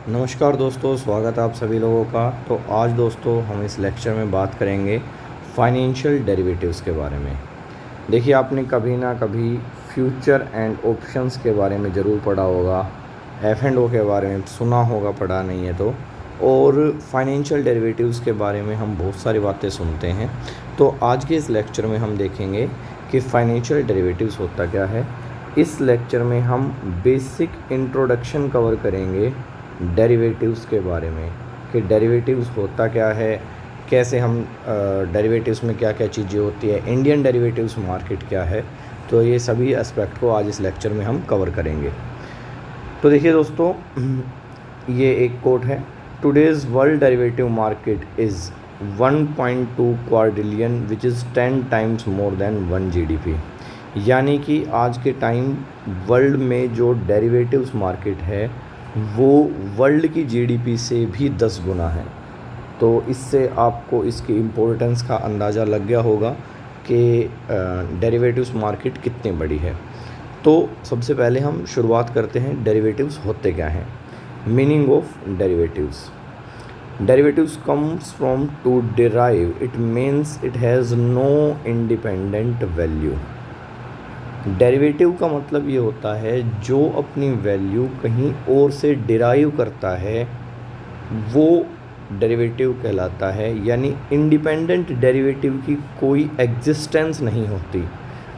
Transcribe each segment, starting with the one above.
नमस्कार दोस्तों, स्वागत है आप सभी लोगों का। तो आज दोस्तों हम इस लेक्चर में बात करेंगे फाइनेंशियल डेरिवेटिव्स के बारे में। देखिए, आपने कभी ना कभी फ्यूचर एंड ऑप्शंस के बारे में ज़रूर पढ़ा होगा, एफ एंड ओ के बारे में सुना होगा, पढ़ा नहीं है तो। और फाइनेंशियल डेरिवेटिव्स के बारे में हम बहुत सारी बातें सुनते हैं। तो आज के इस लेक्चर में हम देखेंगे कि फाइनेंशियल डेरिवेटिव्स होता क्या है। इस लेक्चर में हम बेसिक इंट्रोडक्शन कवर करेंगे डेरिवेटिव्स के बारे में कि डेरिवेटिव्स होता क्या है, कैसे हम डेरिवेटिव्स में क्या क्या चीज़ें होती है, इंडियन डेरिवेटिव्स मार्केट क्या है। तो ये सभी एस्पेक्ट को आज इस लेक्चर में हम कवर करेंगे। तो देखिए दोस्तों, ये एक कोट है, today's world derivative market is 1.2 quadrillion which is 10 times more than 1 GDP. यानी कि आज के टाइम वर्ल्ड में जो डेरिवेटिव्स मार्केट है वो वर्ल्ड की जीडीपी से भी 10 गुना है। तो इससे आपको इसकी इम्पोर्टेंस का अंदाज़ा लग गया होगा कि डेरिवेटिव्स मार्केट कितनी बड़ी है। तो सबसे पहले हम शुरुआत करते हैं डेरिवेटिव्स होते क्या हैं। Meaning of derivatives: derivatives comes from to derive, it means it has no independent value. Derivative का मतलब ये होता है जो अपनी वैल्यू कहीं और से डिराइव करता है वो डेरिवेटिव कहलाता है। यानी इंडिपेंडेंट डेरिवेटिव की कोई एग्जिस्टेंस नहीं होती।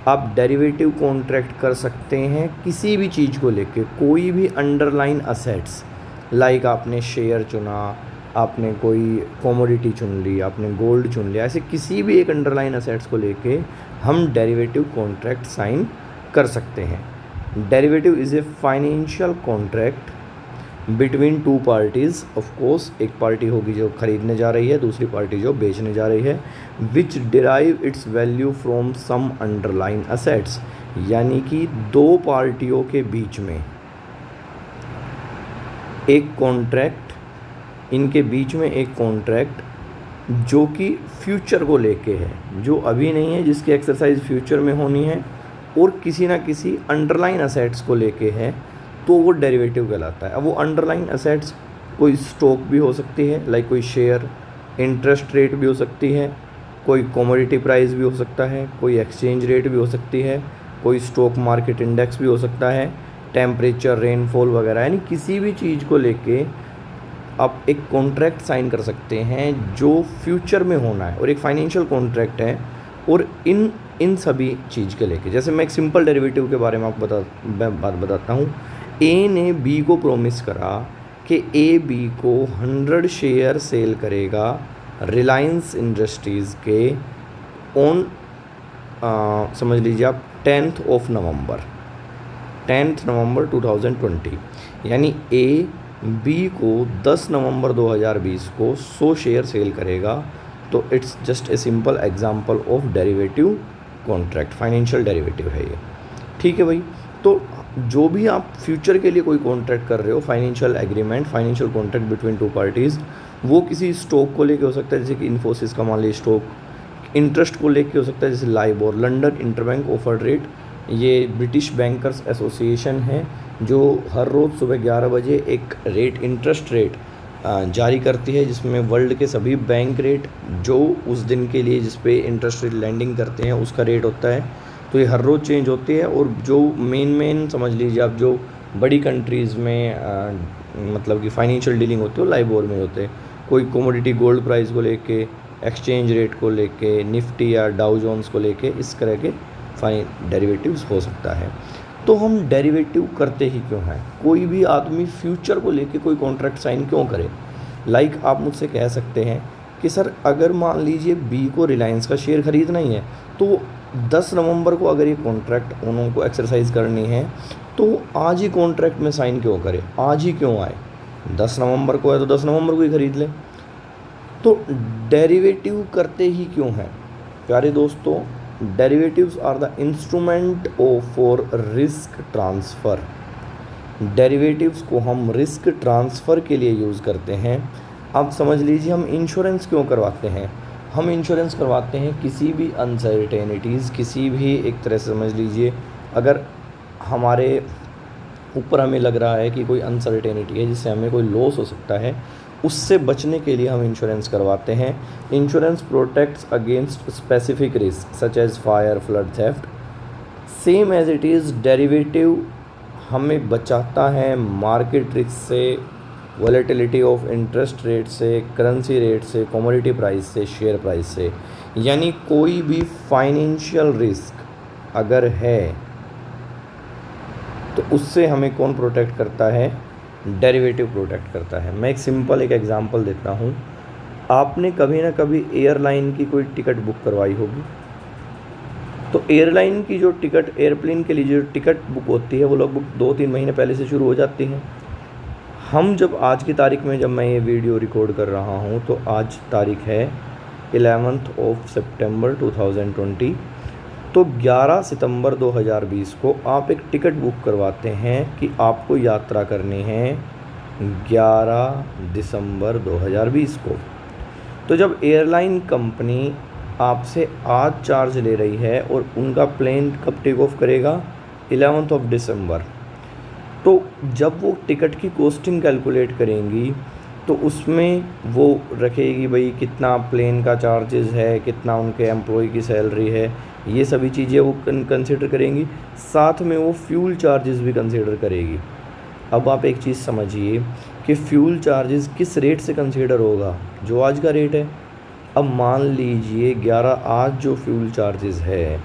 आप डेरिवेटिव कॉन्ट्रैक्ट कर सकते हैं किसी भी चीज़ को लेके, कोई भी अंडरलाइन असेट्स, लाइक आपने शेयर चुना, आपने कोई कमोडिटी चुन ली, आपने गोल्ड चुन लिया, ऐसे किसी भी एक अंडरलाइन असेट्स को लेके हम डेरिवेटिव कॉन्ट्रैक्ट साइन कर सकते हैं। Derivative is a financial contract between two parties. Of course एक पार्टी होगी जो खरीदने जा रही है, दूसरी पार्टी जो बेचने जा रही है, which derive its value from some underline assets. यानी कि दो पार्टियों के बीच में एक कॉन्ट्रैक्ट, इनके बीच में एक कॉन्ट्रैक्ट जो कि फ्यूचर को लेके है, जो अभी नहीं है, जिसकी एक्सरसाइज फ्यूचर में होनी है, और किसी ना किसी अंडरलाइन असेट्स को लेके है, तो वो डेरिवेटिव कहलाता है। अब वो अंडरलाइन असेट्स कोई स्टॉक भी हो सकती है, लाइक कोई शेयर, इंटरेस्ट रेट भी हो सकती है, कोई कमोडिटी प्राइस भी हो सकता है, कोई एक्सचेंज रेट भी हो सकती है, कोई स्टॉक मार्केट इंडेक्स भी हो सकता है, टेम्परेचर, रेनफॉल वगैरह। यानी किसी भी चीज़ को लेके आप एक कॉन्ट्रैक्ट साइन कर सकते हैं जो फ्यूचर में होना है, और एक फाइनेंशियल कॉन्ट्रैक्ट है। और इन सभी चीज़ के लेके, जैसे मैं एक सिंपल डेरिवेटिव के बारे में आपको बात बताता हूँ। ए ने बी को प्रॉमिस करा कि ए बी को 100 शेयर सेल करेगा रिलायंस इंडस्ट्रीज़ के ऑन समझ लीजिए आप 10 नवंबर 2020। यानी ए बी को 10 नवंबर 2020 को 100 शेयर सेल करेगा। तो it's just a simple example of derivative contract, financial derivative है ये। ठीक है भाई। तो जो भी आप फ्यूचर के लिए कोई कॉन्ट्रैक्ट कर रहे हो, financial agreement, financial contract between two parties, वो किसी स्टॉक को लेके हो सकता है, जैसे कि इन्फोसिस का मान लीजिए स्टॉक, इंटरेस्ट को लेके हो सकता है, जैसे LIBOR, London interbank offer rate. ये ब्रिटिश बैंकर्स एसोसिएशन है जो हर रोज़ सुबह 11 बजे एक रेट, इंटरेस्ट रेट जारी करती है, जिसमें वर्ल्ड के सभी बैंक रेट जो उस दिन के लिए जिस पे इंटरेस्ट रेट लैंडिंग करते हैं उसका रेट होता है। तो ये हर रोज़ चेंज होती है। और जो मेन समझ लीजिए आप, जो बड़ी कंट्रीज़ में मतलब कि फाइनेंशियल डीलिंग होती है वो लाइबोर में होते हैं। कोई कमोडिटी गोल्ड प्राइस को लेके, एक्सचेंज रेट को लेके, निफ्टी या डाउ जोन्स को लेके, इस तरह के डेरिवेटिव्स हो सकता है। तो हम डेरिवेटिव करते ही क्यों हैं? कोई भी आदमी फ्यूचर को लेके कोई कॉन्ट्रैक्ट साइन क्यों करे? लाइक आप मुझसे कह सकते हैं कि सर अगर मान लीजिए बी को रिलायंस का शेयर खरीदना ही है, तो 10 नवंबर को अगर ये कॉन्ट्रैक्ट उनको एक्सरसाइज करनी है तो आज ही कॉन्ट्रैक्ट में साइन क्यों करे? आज ही क्यों आए? 10 नवंबर को है तो 10 नवंबर को ही खरीद ले। तो डेरिवेटिव करते ही क्यों हैं प्यारे दोस्तों? Derivatives are the instrument for risk transfer. Derivatives को हम रिस्क ट्रांसफ़र के लिए यूज़ करते हैं। अब समझ लीजिए हम इंश्योरेंस क्यों करवाते हैं? हम इंश्योरेंस करवाते हैं किसी भी अनसर्टेनिटीज़, किसी भी एक तरह से समझ लीजिए, अगर हमारे ऊपर हमें लग रहा है कि कोई अनसर्टेनिटी है जिससे हमें कोई लॉस हो सकता है, उससे बचने के लिए हम इंश्योरेंस करवाते हैं। Insurance protects against specific risk such as fire, flood, theft. Same as it is derivative हमें बचाता है मार्केट रिस्क से, वॉलेटिलिटी ऑफ इंटरेस्ट रेट से, करेंसी रेट से, कमोडिटी प्राइस से, शेयर प्राइस से। यानी कोई भी फाइनेंशियल रिस्क अगर है तो उससे हमें कौन प्रोटेक्ट करता है? डेरिवेटिव प्रोटेक्ट करता है। मैं एक एग्जांपल देता हूँ। आपने कभी ना कभी एयरलाइन की कोई टिकट बुक करवाई होगी, तो एयरलाइन की जो टिकट, एयरप्लेन के लिए जो टिकट बुक होती है वो लगभग 2-3 महीने पहले से शुरू हो जाती है। हम जब आज की तारीख में जब मैं ये वीडियो रिकॉर्ड कर रहा हूँ तो आज तारीख है 11 सितंबर 2020। तो 11 सितंबर 2020 को आप एक टिकट बुक करवाते हैं कि आपको यात्रा करनी है 11 दिसंबर 2020 को। तो जब एयरलाइन कंपनी आपसे आज चार्ज ले रही है और उनका प्लेन कब टेक ऑफ करेगा? 11 दिसंबर। तो जब वो टिकट की कॉस्टिंग कैलकुलेट करेंगी तो उसमें वो रखेगी भाई कितना प्लेन का चार्जेस है, कितना उनके एम्प्लॉय की सैलरी है, ये सभी चीज़ें वो कंसिडर करेंगी। साथ में वो फ्यूल चार्जेस भी कंसिडर करेगी। अब आप एक चीज़ समझिए कि फ्यूल चार्जेस किस रेट से कंसिडर होगा? जो आज का रेट है। अब मान लीजिए 11 आज जो फ्यूल चार्जेस है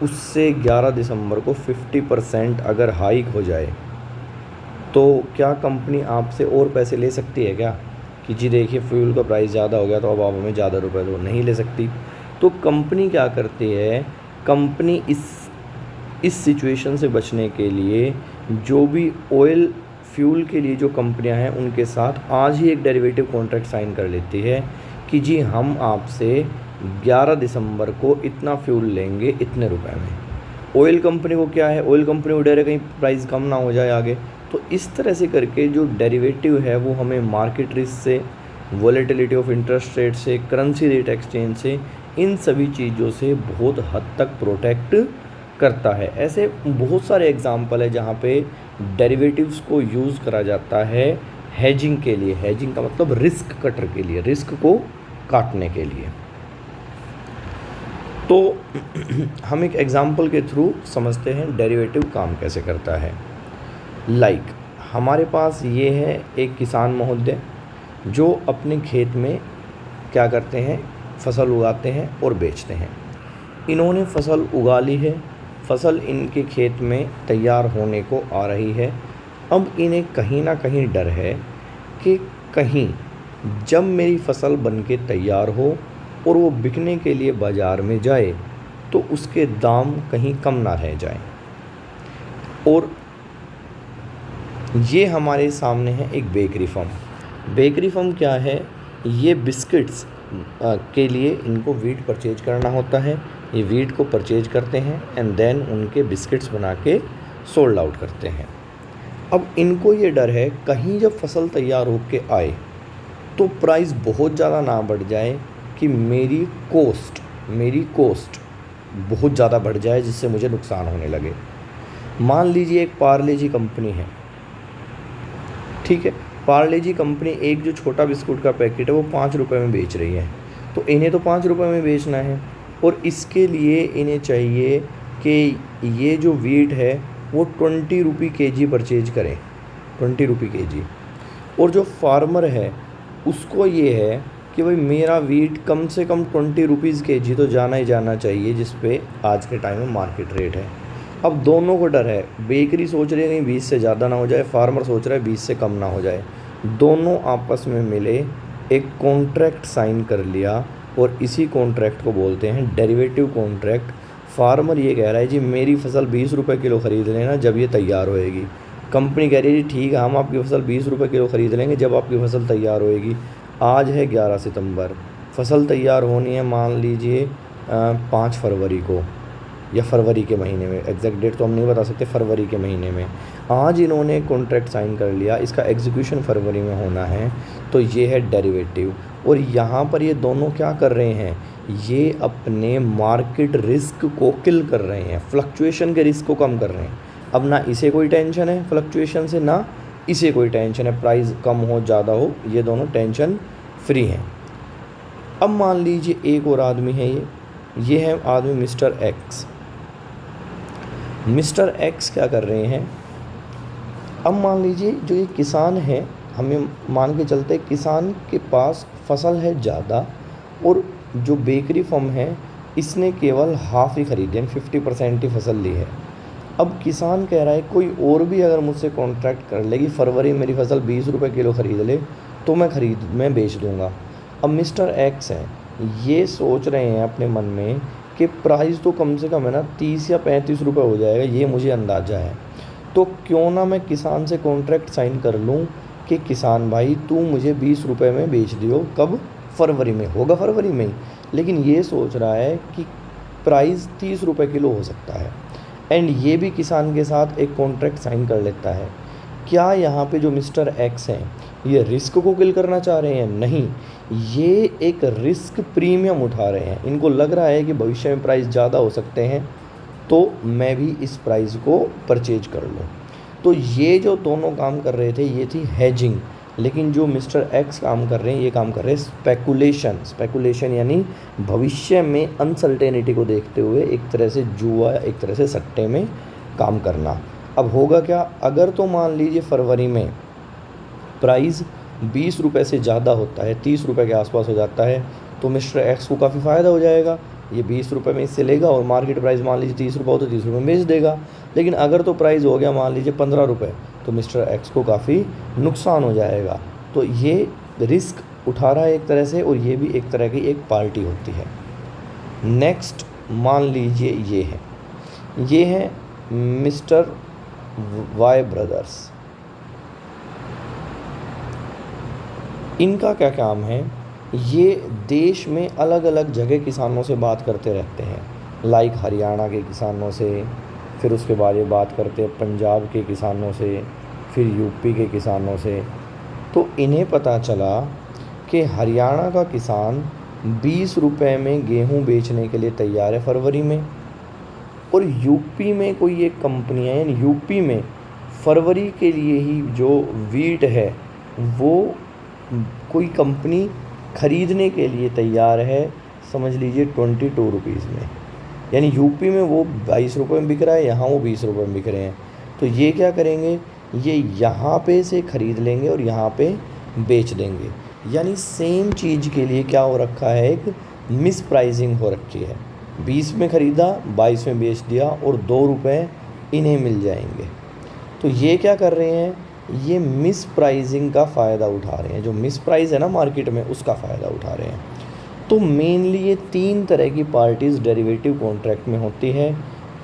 उससे 11 दिसंबर को 50% अगर हाइक हो जाए तो क्या कंपनी आपसे और पैसे ले सकती है क्या? कि जी देखिए फ्यूल का प्राइस ज़्यादा हो गया तो अब आप हमें ज़्यादा रुपए दो। नहीं ले सकती। तो कंपनी क्या करती है? कंपनी इस सिचुएशन से बचने के लिए जो भी ऑयल फ्यूल के लिए जो कंपनियां हैं उनके साथ आज ही एक डेरिवेटिव कॉन्ट्रैक्ट साइन कर लेती है कि जी हम आपसे 11 दिसंबर को इतना फ्यूल लेंगे इतने रुपए में। ऑयल कंपनी को क्या है? ऑयल कंपनी को डर है कहीं प्राइस कम ना हो जाए आगे। तो इस तरह से करके जो डेरिवेटिव है वो हमें मार्केट रिस्क से, वॉलेटिलिटी ऑफ इंटरेस्ट रेट से, करेंसी रेट एक्सचेंज से, इन सभी चीज़ों से बहुत हद तक प्रोटेक्ट करता है। ऐसे बहुत सारे एग्जाम्पल है जहाँ पे डेरिवेटिव्स को यूज़ करा जाता है हेजिंग के लिए। हेजिंग का मतलब रिस्क कटर के लिए, रिस्क को काटने के लिए। तो हम एक एग्जाम्पल के थ्रू समझते हैं डेरिवेटिव काम कैसे करता है। हमारे पास ये है एक किसान महोदय जो अपने खेत में क्या करते हैं? फसल उगाते हैं और बेचते हैं। इन्होंने फसल उगा ली है, फसल इनके खेत में तैयार होने को आ रही है। अब इन्हें कहीं ना कहीं डर है कि कहीं जब मेरी फसल बनके तैयार हो और वो बिकने के लिए बाज़ार में जाए तो उसके दाम कहीं कम ना रह जाए। और ये हमारे सामने है एक बेकरी फर्म। बेकरी फर्म क्या है? ये बिस्किट्स के लिए इनको वीट परचेज करना होता है। ये वीट को परचेज करते हैं एंड देन उनके बिस्किट्स बना के सोल्ड आउट करते हैं। अब इनको ये डर है कहीं जब फसल तैयार होके आए तो प्राइस बहुत ज़्यादा ना बढ़ जाए कि मेरी कॉस्ट बहुत ज़्यादा बढ़ जाए जिससे मुझे नुकसान होने लगे। मान लीजिए एक पार्ले जी कंपनी है, ठीक है। पार्ले जी कंपनी एक जो छोटा बिस्कुट का पैकेट है वो 5 रुपये में बेच रही है। तो इन्हें तो 5 रुपये में बेचना है और इसके लिए इन्हें चाहिए कि ये जो वीट है वो 20 रुपये kg परचेज करें, 20 रुपये kg। और जो फार्मर है उसको ये है कि भाई मेरा वीट कम से कम 20 रुपीज़ kg तो जाना ही जाना चाहिए, जिस पे आज के टाइम में मार्केट रेट है। अब दोनों को डर है, बेकरी सोच रही है कहीं 20 से ज़्यादा ना हो जाए, फार्मर सोच रहा है 20 से कम ना हो जाए। दोनों आपस में मिले एक कॉन्ट्रैक्ट साइन कर लिया और इसी कॉन्ट्रैक्ट को बोलते हैं डेरिवेटिव कॉन्ट्रैक्ट। फार्मर ये कह रहा है जी मेरी फसल 20 रुपये किलो ख़रीद लेना जब ये तैयार होएगी। कंपनी कह रही है जी ठीक है हम आपकी फसल 20 रुपये किलो ख़रीद लेंगे जब आपकी फसल तैयार होएगी। आज है 11 सितंबर, फसल तैयार होनी है मान लीजिए 5 फरवरी को या फरवरी के महीने में, एग्जैक्ट डेट तो हम नहीं बता सकते, फरवरी के महीने में आज इन्होंने कॉन्ट्रैक्ट साइन कर लिया, इसका एग्जीक्यूशन फरवरी में होना है। तो ये है डेरिवेटिव। और यहाँ पर ये दोनों क्या कर रहे हैं? ये अपने मार्केट रिस्क को किल कर रहे हैं, फ्लक्चुएशन के रिस्क को कम कर रहे हैं। अब ना इसे कोई टेंशन है फ्लक्चुएशन से, ना इसे कोई टेंशन है प्राइस कम हो ज़्यादा हो, ये दोनों टेंशन फ्री हैं। अब मान लीजिए एक और आदमी है, ये है आदमी मिस्टर एक्स। मिस्टर एक्स क्या कर रहे हैं, अब मान लीजिए जो ये किसान है, हमें मान के चलते किसान के पास फसल है ज़्यादा, और जो बेकरी फर्म है इसने केवल हाफ़ ही खरीदी, यानी 50% ही फसल ली है। अब किसान कह रहा है कोई और भी अगर मुझसे कॉन्ट्रैक्ट कर ले कि फरवरी मेरी फसल 20 रुपये किलो ख़रीद ले तो मैं बेच दूंगा। अब मिस्टर एक्स हैं, ये सोच रहे हैं अपने मन में कि प्राइस तो कम से कम है ना 30 या 35 रुपये हो जाएगा, ये मुझे अंदाज़ा है, तो क्यों ना मैं किसान से कॉन्ट्रैक्ट साइन कर लूँ कि किसान भाई तू मुझे 20 रुपये में बेच दियो। कब? फरवरी में। होगा फरवरी में ही, लेकिन ये सोच रहा है कि प्राइस 30 रुपये किलो हो सकता है, एंड ये भी किसान के साथ एक कॉन्ट्रैक्ट साइन कर लेता है। क्या यहाँ पे जो मिस्टर एक्स हैं ये रिस्क को किल करना चाह रहे हैं? नहीं, ये एक रिस्क प्रीमियम उठा रहे हैं। इनको लग रहा है कि भविष्य में प्राइस ज़्यादा हो सकते हैं, तो मैं भी इस प्राइस को परचेज कर लूँ। तो ये जो दोनों काम कर रहे थे ये थी हेजिंग, लेकिन जो मिस्टर एक्स काम कर रहे हैं ये काम कर रहे हैं स्पेकुलेशन यानी भविष्य में अनसर्टेनिटी को देखते हुए एक तरह से जुआ, एक तरह से सट्टे में काम करना। अब होगा क्या, अगर तो मान लीजिए फरवरी में प्राइस 20 रुपये से ज़्यादा होता है, 30 रुपये के आसपास हो जाता है, तो मिस्टर एक्स को काफ़ी फ़ायदा हो जाएगा। ये 20 रुपये में इससे लेगा और मार्केट प्राइस मान लीजिए 30 रुपये हो तो 30 रुपये में बेच देगा। लेकिन अगर तो प्राइस हो गया मान लीजिए 15 रुपये, तो मिस्टर एक्स को काफ़ी नुकसान हो जाएगा। तो ये रिस्क उठा रहा है एक तरह से, और ये भी एक तरह की एक पार्टी होती है। नेक्स्ट मान लीजिए ये है मिस्टर वाई ब्रदर्स। इनका क्या काम है, ये देश में अलग अलग जगह किसानों से बात करते रहते हैं, लाइक हरियाणा के किसानों से, फिर उसके बाद ये बात करते हैं पंजाब के किसानों से, फिर यूपी के किसानों से। तो इन्हें पता चला कि हरियाणा का किसान 20 रुपये में गेहूं बेचने के लिए तैयार है फरवरी में, और यूपी में कोई एक कंपनी है, यानी यूपी में फरवरी के लिए ही जो वीट है वो कोई कंपनी ख़रीदने के लिए तैयार है, समझ लीजिए 22 रुपीज़ में। यानी यूपी में वो 22 रुपये में बिक रहा है, यहाँ वो 20 रुपये में बिक रहे हैं। तो ये क्या करेंगे, ये यहाँ पे से ख़रीद लेंगे और यहाँ पे बेच देंगे। यानी सेम चीज़ के लिए क्या हो रखा है, एक मिस प्राइसिंग हो रखी है। 20 में ख़रीदा, 22 में बेच दिया, और 2 रुपये इन्हें मिल जाएंगे। तो ये क्या कर रहे हैं, ये मिस प्राइसिंग का फ़ायदा उठा रहे हैं। जो मिस प्राइस है ना मार्केट में, उसका फ़ायदा उठा रहे हैं। तो मेनली ये 3 तरह की पार्टीज़ डेरिवेटिव कॉन्ट्रैक्ट में होती है।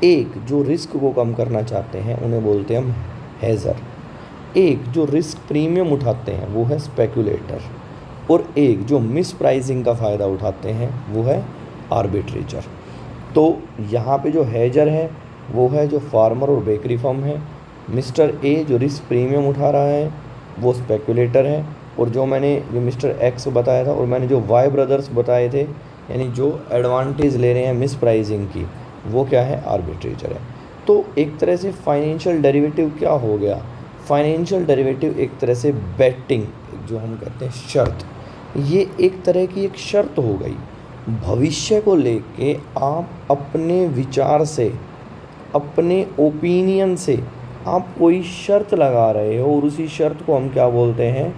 एक जो रिस्क को कम करना चाहते हैं उन्हें बोलते हैं हम हेजर, एक जो रिस्क प्रीमियम उठाते हैं वो है स्पेकुलेटर, और एक जो मिस प्राइसिंग का फ़ायदा उठाते हैं वो है आर्बिट्रेटर। तो यहाँ पे जो हेजर है वो है जो फार्मर और बेकरी फर्म है। मिस्टर ए जो रिस्क प्रीमियम उठा रहा है वो स्पेकुलेटर है, और जो मिस्टर एक्स बताया था और मैंने जो वाई ब्रदर्स बताए थे, यानी जो एडवांटेज ले रहे हैं मिस प्राइसिंग की, वो क्या है, आर्बिट्रेटर है। तो एक तरह से फाइनेंशियल डेरिवेटिव क्या हो गया, फाइनेंशियल डेरिवेटिव एक तरह से बेटिंग, जो हम कहते हैं शर्त, ये एक तरह की एक शर्त हो गई। भविष्य को लेके आप अपने विचार से, अपने ओपिनियन से आप कोई शर्त लगा रहे हो, और उसी शर्त को हम क्या बोलते हैं,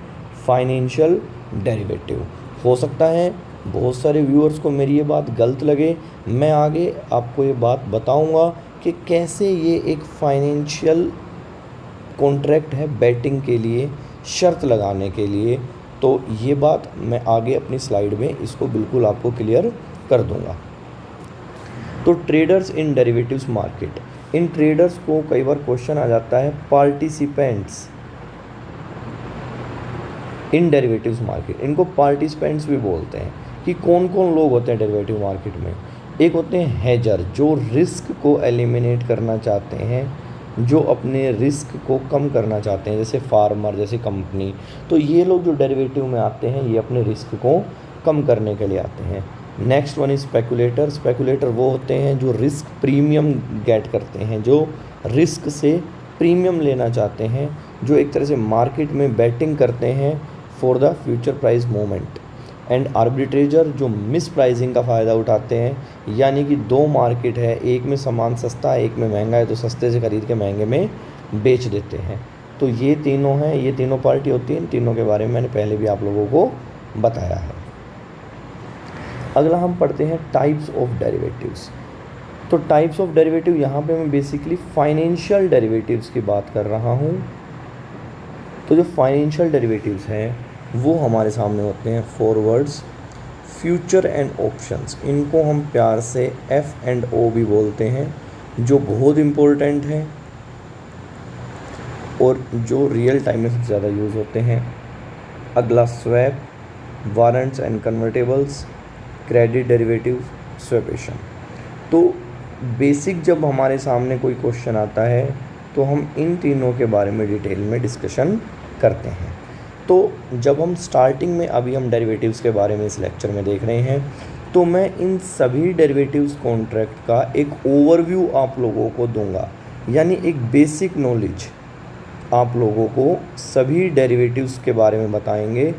फाइनेंशियल डेरिवेटिव। हो सकता है बहुत सारे व्यूअर्स को मेरी ये बात गलत लगे, मैं आगे आपको ये बात बताऊंगा कि कैसे ये एक फाइनेंशियल कॉन्ट्रैक्ट है बेटिंग के लिए, शर्त लगाने के लिए। तो ये बात मैं आगे अपनी स्लाइड में इसको बिल्कुल आपको क्लियर कर दूंगा। तो ट्रेडर्स इन डेरिवेटिव्स मार्केट, इन ट्रेडर्स को कई बार क्वेश्चन आ जाता है पार्टिसिपेंट्स इन डेरिवेटिव्स मार्केट, इनको पार्टिसिपेंट्स भी बोलते हैं। कि कौन कौन लोग होते हैं डेरिवेटिव मार्केट में, एक होते हैं हेजर जो रिस्क को एलिमिनेट करना चाहते हैं, जो अपने रिस्क को कम करना चाहते हैं, जैसे फार्मर, जैसे कंपनी। तो ये लोग जो डेरिवेटिव में आते हैं ये अपने रिस्क को कम करने के लिए आते हैं। Next one is speculator, speculator वो होते हैं जो रिस्क प्रीमियम गेट करते हैं, जो रिस्क से प्रीमियम लेना चाहते हैं, जो एक तरह से मार्केट में बेटिंग करते हैं for the future price movement, and arbitrager जो मिस प्राइसिंग का फ़ायदा उठाते हैं, यानी कि दो मार्केट है, एक में सामान सस्ता है, एक में महंगा है, तो सस्ते से ख़रीद के महंगे में बेच देते हैं। तो ये तीनों हैं, ये तीनों पार्टी होती हैं। इन तीनों के बारे में मैंने पहले भी आप लोगों को बताया है। अगला हम पढ़ते हैं टाइप्स ऑफ डेरिवेटिव्स। तो टाइप्स ऑफ डेरिवेटिव यहाँ पे मैं बेसिकली फाइनेंशियल डेरिवेटिव्स की बात कर रहा हूँ। तो जो फाइनेंशियल डेरिवेटिव्स हैं वो हमारे सामने होते हैं फॉरवर्ड्स, फ्यूचर एंड ऑप्शंस। इनको हम प्यार से एफ एंड ओ भी बोलते हैं, जो बहुत इम्पोर्टेंट हैं और जो रियल टाइम में सबसे ज़्यादा यूज़ होते हैं। अगला swap, warrants and convertibles, credit derivative, swaption. तो बेसिक जब हमारे सामने कोई क्वेश्चन आता है तो हम इन तीनों के बारे में डिटेल में डिस्कशन करते हैं। तो जब हम स्टार्टिंग में अभी हम डेरिवेटिव्स के बारे में इस लेक्चर में देख रहे हैं, तो मैं इन सभी डेरिवेटिव्स कॉन्ट्रैक्ट का एक ओवरव्यू आप लोगों को दूंगा, यानी एक बेसिक नॉलेज आप लोगों को सभी डेरिवेटिव्स के बारे में बताएंगे।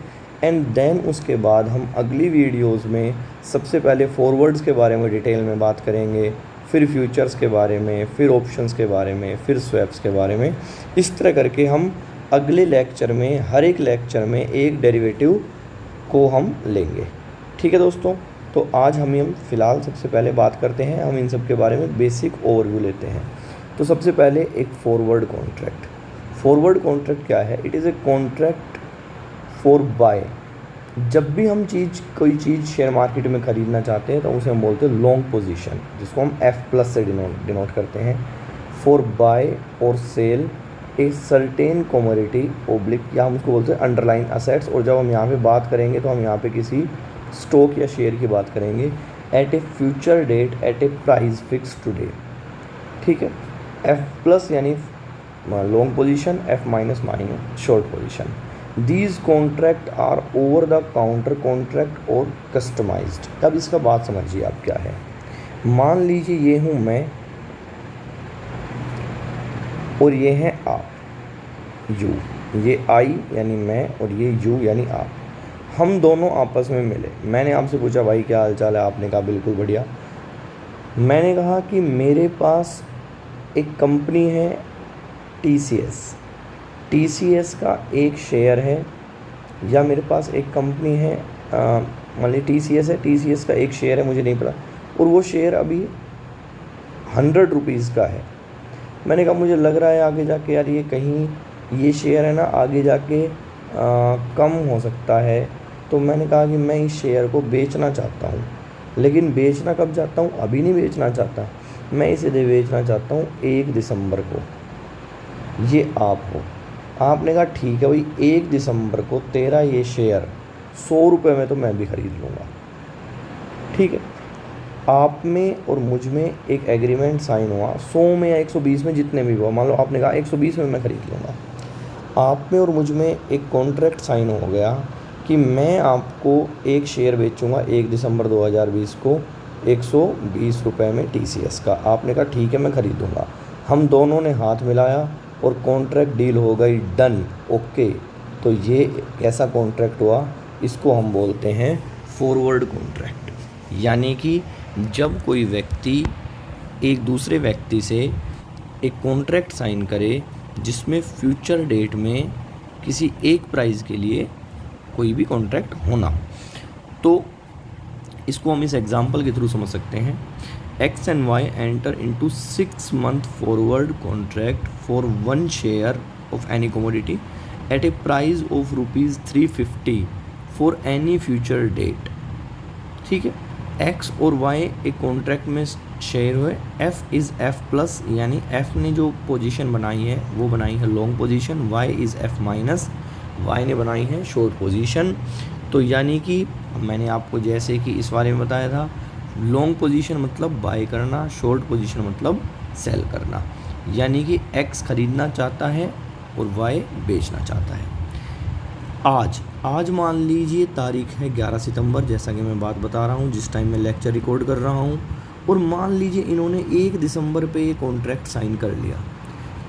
एंड देन उसके बाद हम अगली वीडियोस में सबसे पहले फॉरवर्ड्स के बारे में डिटेल में बात करेंगे, फिर फ्यूचर्स के बारे में, फिर ऑप्शंस के बारे में, फिर स्वैप्स के बारे में। इस तरह करके हम अगले लेक्चर में, हर एक लेक्चर में एक डेरिवेटिव को हम लेंगे। ठीक है दोस्तों, तो आज हम फ़िलहाल सबसे पहले बात करते हैं, हम इन सब के बारे में बेसिक ओवरव्यू लेते हैं। तो सबसे पहले एक फॉरवर्ड कॉन्ट्रैक्ट। फॉरवर्ड कॉन्ट्रैक्ट क्या है? It is a contract for buy. जब भी हम कोई चीज़ शेयर मार्केट में ख़रीदना चाहते हैं तो उसे हम बोलते हैं लॉन्ग पोजीशन, जिसको हम F+ से डिनोट करते हैं। फॉर बाय और sale a certain commodity oblique, या हम उसको बोलते हैं अंडरलाइन असेट्स। और जब हम यहाँ पे बात करेंगे तो हम यहाँ पे किसी स्टॉक या शेयर की बात करेंगे। At a future date at a price fix today. ठीक है, F+ यानी long position, F- short position. These contract are over the counter contract और कस्टमाइज्ड। अब इसका बात समझिए आप क्या है। मान लीजिए ये हूँ मैं और ये हैं आप, यू, ये आई यानी मैं और ये यू यानी आप। हम दोनों आपस में मिले, मैंने आपसे पूछा भाई क्या हाल चाल है, आपने कहा बिल्कुल बढ़िया। मैंने कहा कि मेरे पास एक कंपनी है TCS का एक शेयर है, या मेरे पास एक कंपनी है मान ली TCS है, TCS का एक शेयर है, मुझे नहीं पता, और वो शेयर अभी 100 रुपीज़ का है। मैंने कहा मुझे लग रहा है आगे जाके यार ये कहीं ये शेयर है ना आगे जाके कम हो सकता है। तो मैंने कहा कि मैं इस शेयर को बेचना चाहता हूँ, लेकिन बेचना कब चाहता हूँ? अभी नहीं बेचना चाहता, मैं इसे बेचना चाहता हूँ 1 दिसंबर को। ये आप हो, आपने कहा ठीक है भाई 1 दिसंबर को तेरा ये शेयर 100 रुपये में तो मैं भी ख़रीद लूँगा। ठीक है, आप में और मुझ में एक एग्रीमेंट साइन हुआ, 100 में या 120 में जितने भी हुआ, मान लो आपने कहा 120 में मैं ख़रीद लूँगा। आप में और मुझ में एक कॉन्ट्रैक्ट साइन हो गया कि मैं आपको एक शेयर बेचूँगा 1 दिसंबर 2020 को 120 रुपये में TCS का। आपने कहा ठीक है मैं ख़रीदूँगा। हम दोनों ने हाथ मिलाया और कॉन्ट्रैक्ट डील हो गई, डन, ओके। तो ये कैसा कॉन्ट्रैक्ट हुआ? इसको हम बोलते हैं फॉरवर्ड कॉन्ट्रैक्ट। यानी कि जब कोई व्यक्ति एक दूसरे व्यक्ति से एक कॉन्ट्रैक्ट साइन करे जिसमें फ्यूचर डेट में किसी एक प्राइस के लिए कोई भी कॉन्ट्रैक्ट होना, तो इसको हम इस एग्जांपल के थ्रू समझ सकते हैं। X and Y enter into 6 month forward contract for 1 share of any commodity at a price of ₹350 for any future date। ठीक है, X और Y एक कॉन्ट्रैक्ट में शेयर हुए, F इज़ F+, यानी F ने जो पोजीशन बनाई है वो बनाई है long position, Y is F-, Y ने बनाई है शॉर्ट पोजीशन। तो यानी कि मैंने आपको जैसे कि इस बारे में बताया था, लॉन्ग पोजीशन मतलब बाय करना, शॉर्ट पोजीशन मतलब सेल करना। यानी कि X ख़रीदना चाहता है और Y बेचना चाहता है। आज मान लीजिए तारीख है 11 सितंबर, जैसा कि मैं बात बता रहा हूँ जिस टाइम मैं लेक्चर रिकॉर्ड कर रहा हूँ, और मान लीजिए इन्होंने 1 दिसंबर पे ये कॉन्ट्रैक्ट साइन कर लिया।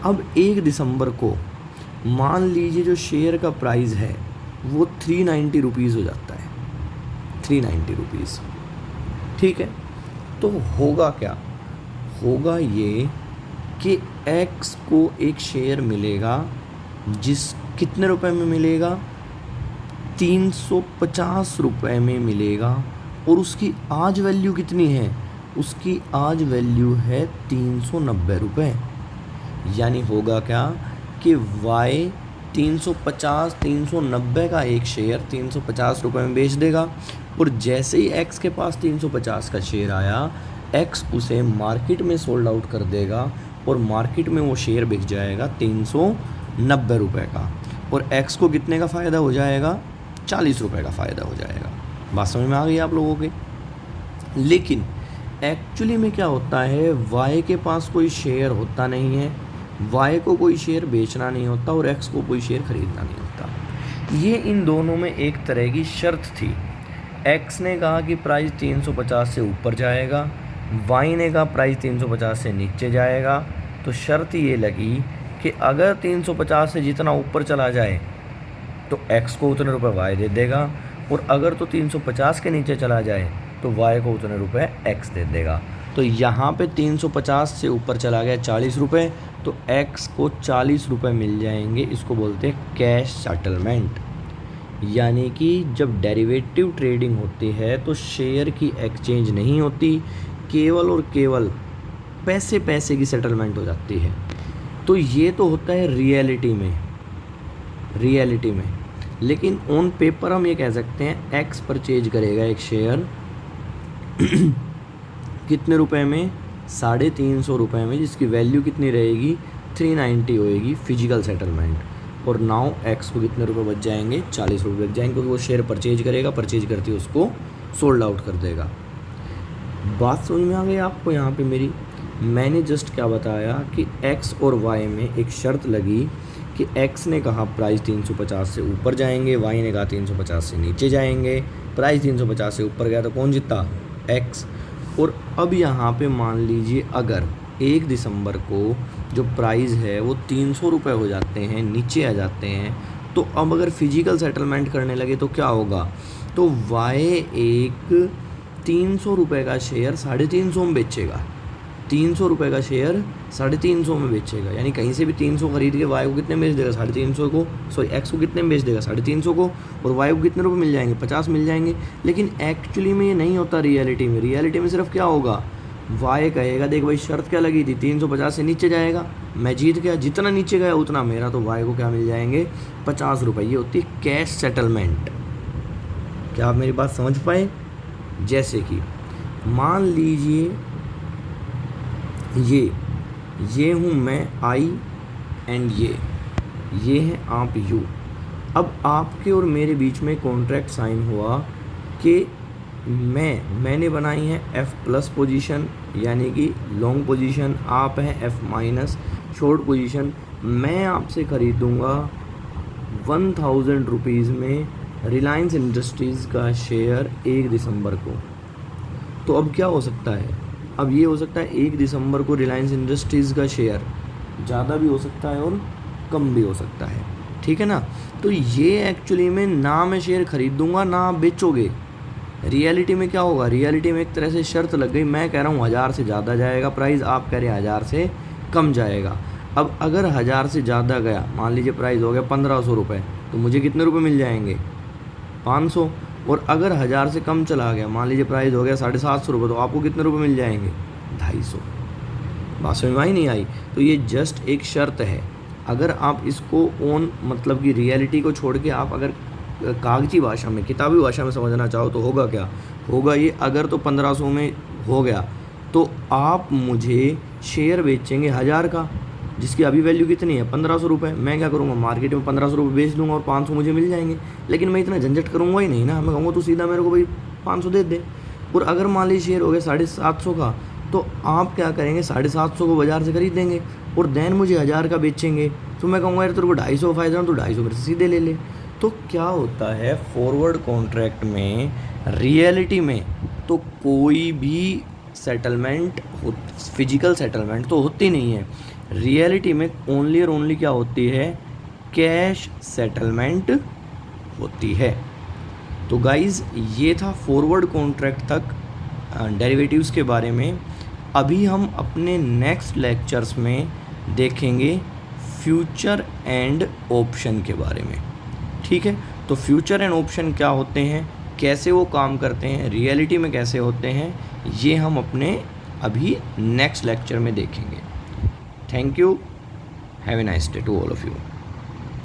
अब 1 दिसंबर को मान लीजिए जो शेयर का प्राइस है वो 390 रुपीज़ हो जाता है, 390 रुपीज़, ठीक है। तो होगा क्या, होगा ये कि एक्स को एक शेयर मिलेगा जिस कितने रुपए में मिलेगा, 350 रुपये में मिलेगा, और उसकी आज वैल्यू कितनी है, उसकी आज वैल्यू है 390 रुपये। यानी होगा क्या कि वाई 350 390 का एक शेयर 350 रुपये में बेच देगा, और जैसे ही एक्स के पास 350 का शेयर आया, एक्स उसे मार्केट में सोल्ड आउट कर देगा, और मार्केट में वो शेयर बिक जाएगा 390 रुपये का, और एक्स को कितने का फ़ायदा हो जाएगा, 40 रुपये का फ़ायदा हो जाएगा। बात समझ में आ गई आप लोगों के। लेकिन एक्चुअली में क्या होता है, वाई के पास कोई शेयर होता नहीं है, वाई को कोई शेयर बेचना नहीं होता, और एक्स को कोई शेयर खरीदना नहीं होता। ये इन दोनों में एक तरह की शर्त थी। एक्स ने कहा कि प्राइस 350 से ऊपर जाएगा, वाई ने कहा प्राइस 350 से नीचे जाएगा। तो शर्त ये लगी कि अगर 350 से जितना ऊपर चला जाए तो एक्स को उतने रुपए वाई दे देगा, और अगर तो 350 के नीचे चला जाए तो वाई को उतने रुपए एक्स दे देगा। तो यहाँ पे 350 से ऊपर चला गया 40 रुपये, तो एक्स को 40 रुपये मिल जाएंगे। इसको बोलते हैं कैश सेटलमेंट। यानी कि जब डेरिवेटिव ट्रेडिंग होती है तो शेयर की एक्सचेंज नहीं होती, केवल और केवल पैसे पैसे की सेटलमेंट हो जाती है। तो ये तो होता है रियलिटी में, लेकिन ऑन पेपर हम ये कह सकते हैं एक्स परचेज करेगा एक शेयर कितने रुपए में, 350 रुपये में, जिसकी वैल्यू कितनी रहेगी, 390 होएगी फिजिकल सेटलमेंट। और नाउ एक्स को कितने रुपए बच जाएंगे, 40 रुपये बच जाएंगे, क्योंकि वो शेयर परचेज करेगा, परचेज करते ही उसको सोल्ड आउट कर देगा। बात समझ में आ गई आपको यहाँ पे मेरी। मैंने जस्ट क्या बताया कि एक्स और वाई में एक शर्त लगी कि एक्स ने कहा प्राइस 350 से ऊपर जाएंगे, वाई ने कहा 350 से नीचे जाएंगे। प्राइस 350 से ऊपर गया तो कौन जीता, एक्स। और अब यहाँ पे मान लीजिए अगर 1 दिसंबर को जो प्राइस है वो 300 रुपये हो जाते हैं, नीचे आ जाते हैं, तो अब अगर फिजिकल सेटलमेंट करने लगे तो क्या होगा, तो वाई एक 300 रुपये का शेयर 350 में बेचेगा, 300 रुपये का शेयर 350 में बेचेगा। यानी कहीं से भी 300 खरीद के वाई को कितने में बेच देगा, 350 को, सॉरी एक्स को कितने में बेच देगा, 350 को, और वाई को कितने रुपए मिल जाएंगे, 50 मिल जाएंगे। लेकिन एक्चुअली में ये नहीं होता रियलिटी में। रियलिटी में सिर्फ क्या होगा, वाई कहेगा देख भाई शर्त क्या लगी थी, 350 से नीचे जाएगा, मैं जीत गया, जितना नीचे गया उतना मेरा, तो वाई को क्या मिल जाएंगे, 50 रुपये। ये होती है कैश सेटलमेंट। क्या आप मेरी बात समझ पाए। जैसे कि मान लीजिए ये हूँ मैं आई, एंड ये हैं आप यू। अब आपके और मेरे बीच में कॉन्ट्रैक्ट साइन हुआ कि मैंने बनाई है एफ प्लस पोजीशन, यानी कि लॉन्ग पोजीशन, आप हैं एफ माइनस शॉर्ट पोजीशन। मैं आपसे खरीदूँगा 1000 रुपीज़ में रिलायंस इंडस्ट्रीज़ का शेयर 1 दिसंबर को। तो अब क्या हो सकता है, अब ये हो सकता है 1 दिसंबर को रिलायंस इंडस्ट्रीज़ का शेयर ज़्यादा भी हो सकता है और कम भी हो सकता है, ठीक है ना। तो ये एक्चुअली में ना मैं शेयर खरीदूँगा ना आप बेचोगे। रियलिटी में क्या होगा, रियलिटी में एक तरह से शर्त लग गई, मैं कह रहा हूँ 1000 से ज़्यादा जाएगा प्राइस, आप कह रहे हैं 1000 से कम जाएगा। अब अगर 1000 से ज़्यादा गया, मान लीजिए प्राइस हो गया 1500 रुपये, तो मुझे कितने रुपये मिल जाएंगे, 500। और अगर 1000 से कम चला गया, मान लीजिए प्राइस हो गया 750 रुपये, तो आपको कितने रुपये मिल जाएंगे, 250। बात समझ में आई नहीं आई। तो ये जस्ट एक शर्त है। अगर आप इसको ऑन मतलब कि रियलिटी को छोड़ के आप अगर कागजी भाषा में, किताबी भाषा में समझना चाहो तो होगा क्या, होगा ये, अगर तो 1500 में हो गया तो आप मुझे शेयर बेचेंगे 1000 का, जिसकी अभी वैल्यू कितनी है, 1500 रुपये। मैं क्या करूँगा, मार्केट में 1500 रुपये बेच दूँगा और 500 मुझे मिल जाएंगे। लेकिन मैं इतना झंझट करूँगा ही नहीं ना, मैं कहूँगा तो सीधा मेरे को भाई 500 दे दे। और अगर मान लीजिए शेयर हो गया 750 का, तो आप क्या करेंगे, 750 को बाज़ार से खरीद देंगे और देन मुझे 1000 का बेचेंगे। तो मैं कहूँगा यार तेरे को 250 फ़ायदा, तो 250 मेरे से सीधे ले ले। तो क्या होता है फॉरवर्ड कॉन्ट्रैक्ट में, रियलिटी में तो कोई भी सेटलमेंट फिजिकल सेटलमेंट तो होती नहीं है। रियलिटी में ओनली और ओनली क्या होती है, कैश सेटलमेंट होती है। तो गाइज़ ये था फॉरवर्ड कॉन्ट्रैक्ट तक डेरिवेटिव्स के बारे में। अभी हम अपने नेक्स्ट लेक्चर्स में देखेंगे फ्यूचर एंड ऑप्शन के बारे में, ठीक है। तो फ्यूचर एंड ऑप्शन क्या होते हैं, कैसे वो काम करते हैं, रियलिटी में कैसे होते हैं, ये हम अपने अभी नेक्स्ट लेक्चर में देखेंगे। Thank you, have a nice day to all of you.